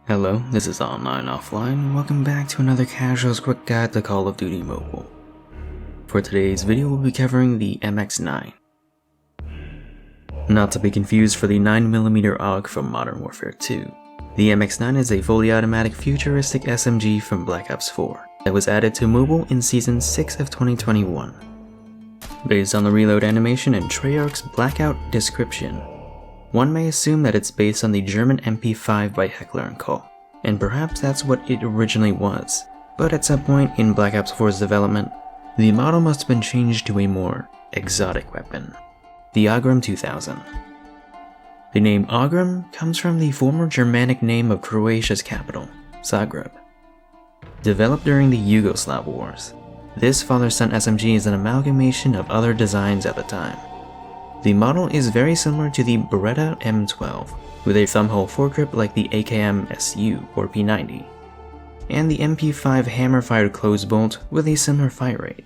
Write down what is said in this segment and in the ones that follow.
Hello, this is AnlineOffline. Welcome back to another casual's quick guide to Call of Duty Mobile. For today's video, we'll be covering the MX9. Not to be confused for the 9mm AUG from Modern Warfare 2. The MX9 is a fully automatic futuristic SMG from Black Ops 4 that was added to mobile in Season 6 of 2021. Based on the reload animation and Treyarch's blackout description, one may assume that it's based on the German MP5 by Heckler & Koch, and perhaps that's what it originally was, but at some point in Black Ops 4's development, the model must have been changed to a more exotic weapon, the Agram 2000. The name Agram comes from the former Germanic name of Croatia's capital, Zagreb. Developed during the Yugoslav Wars, this father-son SMG is an amalgamation of other designs at the time. The model is very similar to the Beretta M12, with a thumbhole foregrip like the AKM-SU or P90, and the MP5 hammer-fired closed bolt with a similar fire rate.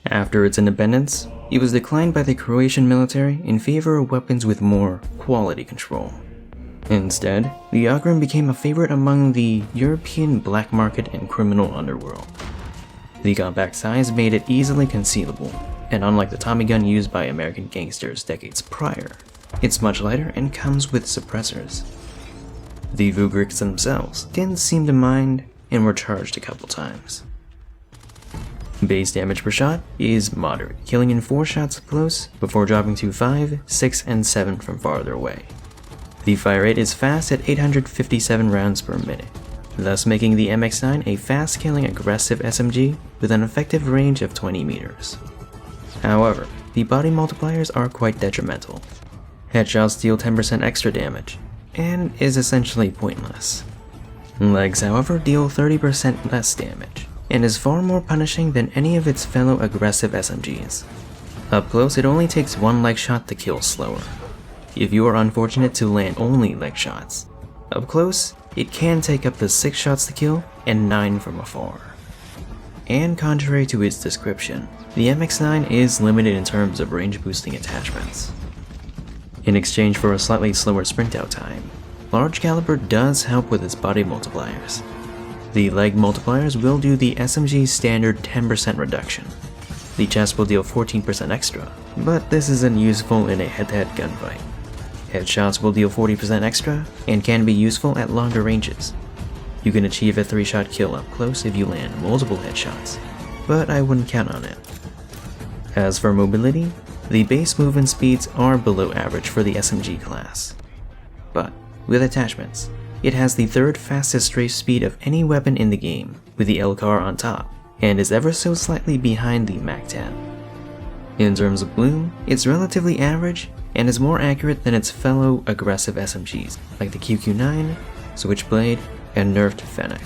After its independence, it was declined by the Croatian military in favor of weapons with more quality control. Instead, the Agram became a favorite among the European black market and criminal underworld. The compact size made it easily concealable, and unlike the Tommy gun used by American gangsters decades prior, it's much lighter and comes with suppressors. The Vugreks themselves didn't seem to mind and were charged a couple times. Base damage per shot is moderate, killing in 4 shots up close before dropping to 5, 6, and 7 from farther away. The fire rate is fast at 857 rounds per minute, thus making the MX9 a fast-killing aggressive SMG with an effective range of 20 meters. However, the body multipliers are quite detrimental. Headshots deal 10% extra damage, and is essentially pointless. Legs, however, deal 30% less damage, and is far more punishing than any of its fellow aggressive SMGs. Up close, it only takes 1 leg shot to kill slower. If you are unfortunate to land only leg shots, up close, it can take up to 6 shots to kill and 9 from afar. And contrary to its description, the MX9 is limited in terms of range boosting attachments. In exchange for a slightly slower sprint out time, large caliber does help with its body multipliers. The leg multipliers will do the SMG's standard 10% reduction. The chest will deal 14% extra, but this isn't useful in a head-to-head gunfight. Headshots will deal 40% extra and can be useful at longer ranges. You can achieve a 3-shot kill up close if you land multiple headshots, but I wouldn't count on it. As for mobility, the base movement speeds are below average for the SMG class. But with attachments, it has the 3rd fastest strafe speed of any weapon in the game, with the LCAR on top, and is ever so slightly behind the MAC-10. In terms of bloom, it's relatively average and is more accurate than its fellow aggressive SMGs like the QQ9, Switchblade, and nerfed Fennec.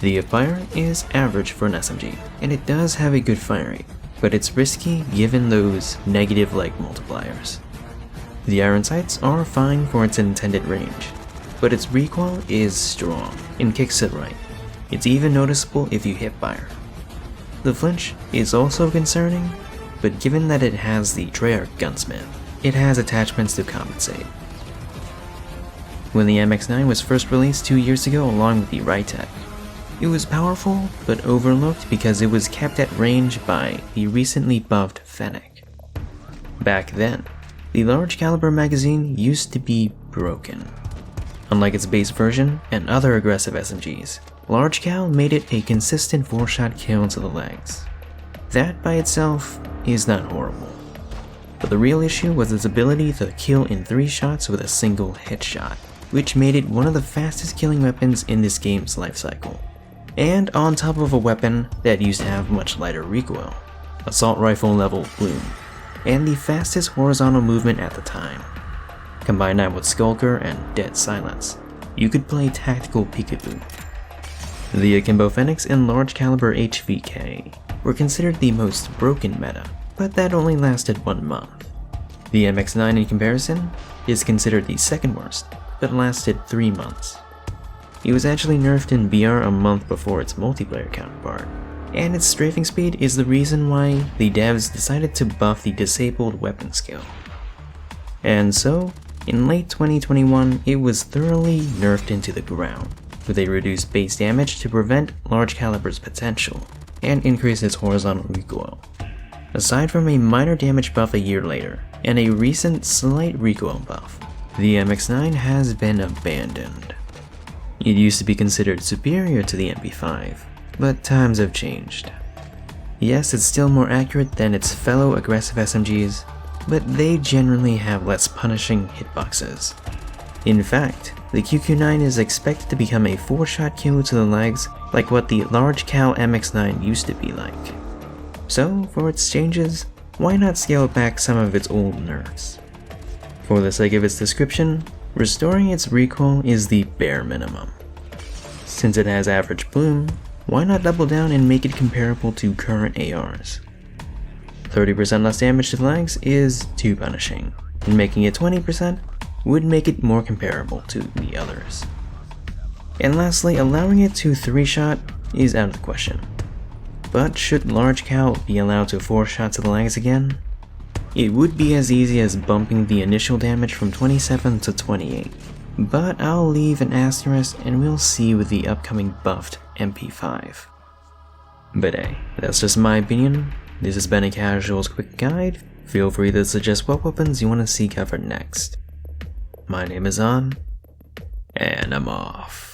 The fire is average for an SMG, and it does have a good fire rate, but it's risky given those negative leg multipliers. The iron sights are fine for its intended range, but its recoil is strong and kicks it right. It's even noticeable if you hip fire. The flinch is also concerning, but given that it has the Treyarch Gunsmith, it has attachments to compensate. When the MX9 was first released 2 years ago along with the ragtag, it was powerful but overlooked because it was kept at range by the recently buffed Fennec. Back then, the large caliber magazine used to be broken. Unlike its base version and other aggressive SMGs, large cal made it a consistent 4-shot kill to the legs. That by itself is not horrible, but the real issue was its ability to kill in 3 shots with a single headshot, which made it one of the fastest killing weapons in this game's lifecycle. And on top of a weapon that used to have much lighter recoil, assault rifle level bloom, and the fastest horizontal movement at the time. Combine that with Skulker and Dead Silence, you could play tactical peekaboo. The Akimbo Phoenix and large caliber HVK were considered the most broken meta, but that only lasted 1 month. The MX9 in comparison is considered the 2nd worst, but lasted 3 months. It was actually nerfed in BR a month before its multiplayer counterpart, and its strafing speed is the reason why the devs decided to buff the disabled weapon skill. And so, In late 2021, it was thoroughly nerfed into the ground, with a reduced base damage to prevent large caliber's potential, and increase its horizontal recoil. Aside from a minor damage buff a year later, and a recent slight recoil buff, the MX9 has been abandoned. It used to be considered superior to the MP5, but times have changed. Yes, it's still more accurate than its fellow aggressive SMGs, but they generally have less punishing hitboxes. In fact, the QQ9 is expected to become a 4-shot kill to the legs like what the large cal MX9 used to be like. So, for its changes, why not scale back some of its old nerfs? For the sake of its description, restoring its recoil is the bare minimum. Since it has average bloom, why not double down and make it comparable to current ARs? 30% less damage to the legs is too punishing, and making it 20% would make it more comparable to the others. And lastly, allowing it to 3-shot is out of the question. But should large cal be allowed to 4-shot to the legs again? It would be as easy as bumping the initial damage from 27 to 28, but I'll leave an asterisk and we'll see with the upcoming buffed MP5. But hey, that's just my opinion. This has been a Casual's quick guide. Feel free to suggest what weapons you want to see covered next. My name is On, and I'm off.